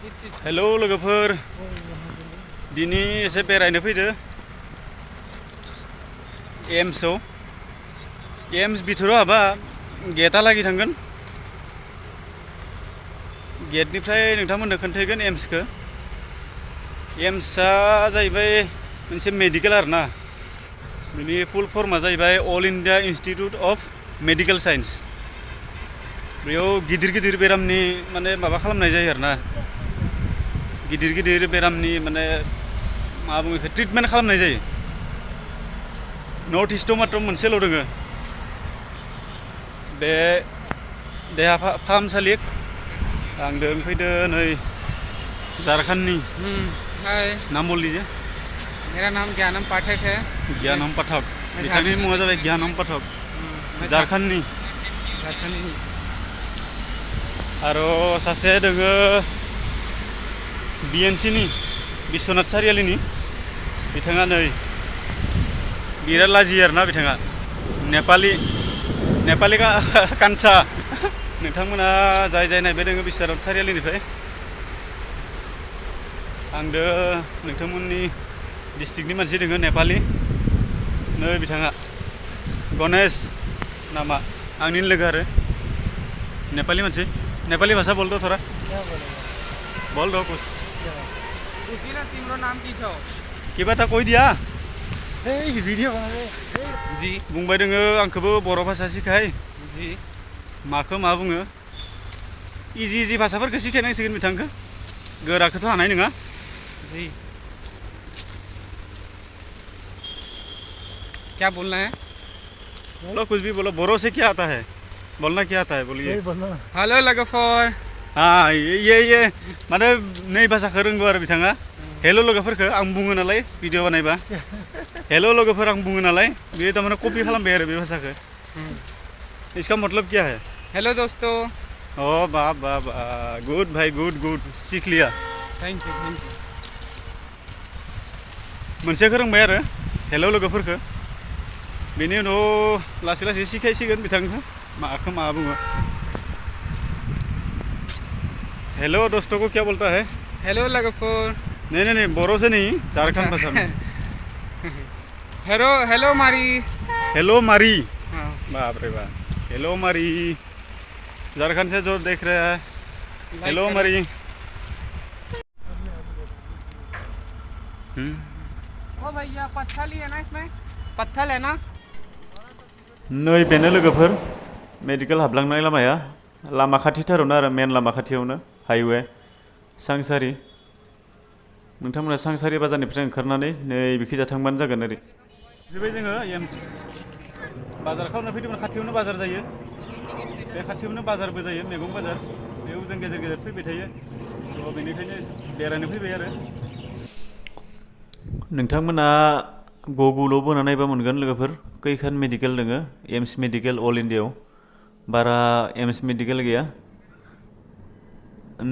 hello लोगोफोर दिनै एसे बेरायनो फैदो एम्सआव एम्स बिथोराव हाबा गेटहालागै थांगोन गेटनिफ्राय नोंथांमोननो खोन्थागोन एम्सखौ एम्सआ जाहैबाय मोनसे मेडिकेल आरोना बिनि फुल फर्मआ जाहैबाय all India institute of medical science बेयाव गिदिर गिदिर बेरामनि माने माबा खालामनाय जायो आरोना गिदिर गिदिर बेरामनि माने मा बुङो बेखौ ट्रिटमेन्ट खालामनाय जायो नर्थ इस्टआव मात्र मोनसेल' दोङो बे देहा फाहामसालि आं फैदो नै झारखंडनि नाम बोल लीजिए मेरा नाम ज्ञानम पाठक है ज्ञानम पाठक बिथांनि मुङा जाबाय ज्ञानम पाठक झारखंडनि आरो सासे दोङो बिएनसिनि बिश्वनाथ सारियालिनि बिथाङा नै बिराद लाजियो आरोना बिथाङा नेपालि कान्सा नोंथांमोना जाय जाय नायबाय दोङो बिश्वनाथ सारियालिनिफ्राय आंदो नोंथांमोननि डिस्ट्रिक्टनि मानसि दोङो नेपालि नै बिथाङा गणेश नामा आंनि लोगो आरो नेपाली मानसि नेपाली भाषा बोल दो थोड़ा बोल दो कुछ तिम्रो नाम की छौ किबा था कोई दिया भिडियो जी बुंबाय दोङो आंखौबो बर' भाषा सिखाय जी माखौ मा बुङो इजि भाषाफोरखौ सिखायनांसिगोन बिथांखौ गोराखौथ' हानाय नङा जी क्या बोलना है बोलो कुछ भी बोलो बोरो से क्या आता है बोलना क्या आता है बोलिए हेलो लोगोफोर हाँ ये माने नै भाषाखौ रोंगौ आरो बिथाङा हेलो लोगोफोरखौ आं बुङो नालाय भिडिअ बानायबा हेलो लोगोफोर आं बुङो नालाय बे तारमाने कपि खालामबाय आरो बे भाषाखौ इसका मतलब क्या है हेलो दोस्तों ओ वाह वाह गुड भाई गुड सीख लिया थैंक यू मोनसेखौ रोंबाय आरो हेलो लोगोफोरखौ बेनि उनाव लासै लासै सिखायसिगोन बिथांखौ माखौ मा बुङो हेलो दोस्तों को क्या बोलता है हेलो लोगोफोर नहीं बोरो से नहीं झारखंड भाषा में हेलो मारी हेलो मारी हाँ बाप रे बाप हेलो मारी झारखंड से जो देख रहे हैं हेलो मारी ओ भैया पत्थर ही है ना इसमें पत्थर है ना नै बेनो लोगोफोर मेडिकेल हाबलांनाय लामाया लामा खाथिथारावनो आरो मेन लामा खाथियावनो हाइवे सांसारि नोंथांमोना सांसारि बाजारनिफ्राय ओंखारनानै नै बिखिजा थांबानो जागोन ओरै फैबाय जोङो एम्स बाजार खालामनो फैदोंमोन खाथियावनो बाजार जायो बे खाथियावनो बाजारबो जायो मैगं बाजार बेयाव जों गेजेर गेजेर फैबाय थायो थ' बेनिखायनो बेरायनो फैबाय आरो नोंथांमोना गुगोलाव बोना नायबा मोनगोन लोगोफोर खैखान मेडिकेल दोङो एम्स मेडिकेल अल इन्डियायाव बारा एम्स मेडिकेल गैया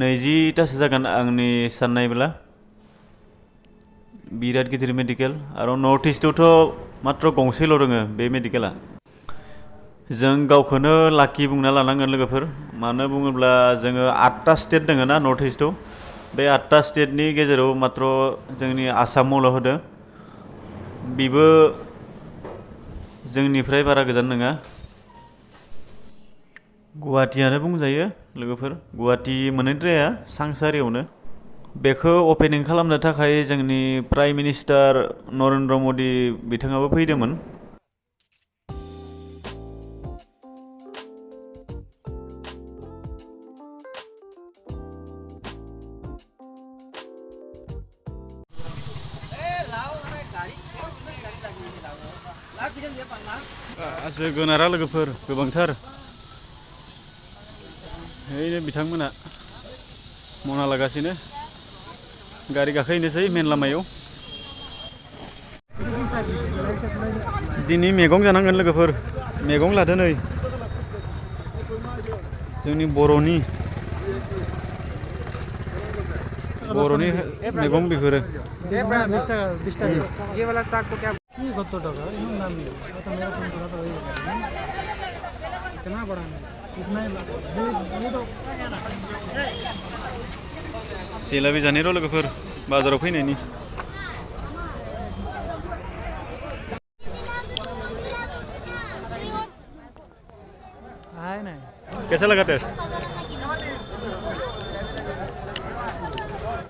20तासो जागोन आंनि साननायब्ला बिराद गिदिर मेडिकेल आरो नर्थ इस्टआवथ' मात्र गंसेल' दोङो बे मेडिकेला जों गावखौनो लाकि बुंना लानांगोन लोगोफोर मानो बुङोब्ला जोङो 8टा स्टेट दोङो ना नर्थ इस्टआव बे 8टा स्टेटनि गेजेराव मात्र जोंनि आसामावल' होदो बेबो जोंनिफ्राय बारा गोजान नङा गुवाहाटीयानो बुंजायो लोगोफोर गुवाहाटी मोनहैद्राया सांसारियावनो बेखौ अपेनिं खालामनो थाखाय जोंनि प्राइम मिनिस्टार नरेन्द्र मदि बिथाङाबो फैदोंमोन जोगोनारा लोगोफोर गोबांथार ओइनो बिथांमोना मना लागासिनो गारि गाखोहैनोसै मेन लामायाव दिनै मैगं जानांगोन लोगोफोर मैगं लादो नै जोंनि बर'नि मैगं बेफोरो ये वाला साग को क्या इतना बड़ा नहीं जिलाबि जानाय र' लोगोफोर बाजाराव फैनायनि कैसा लगा टेस्ट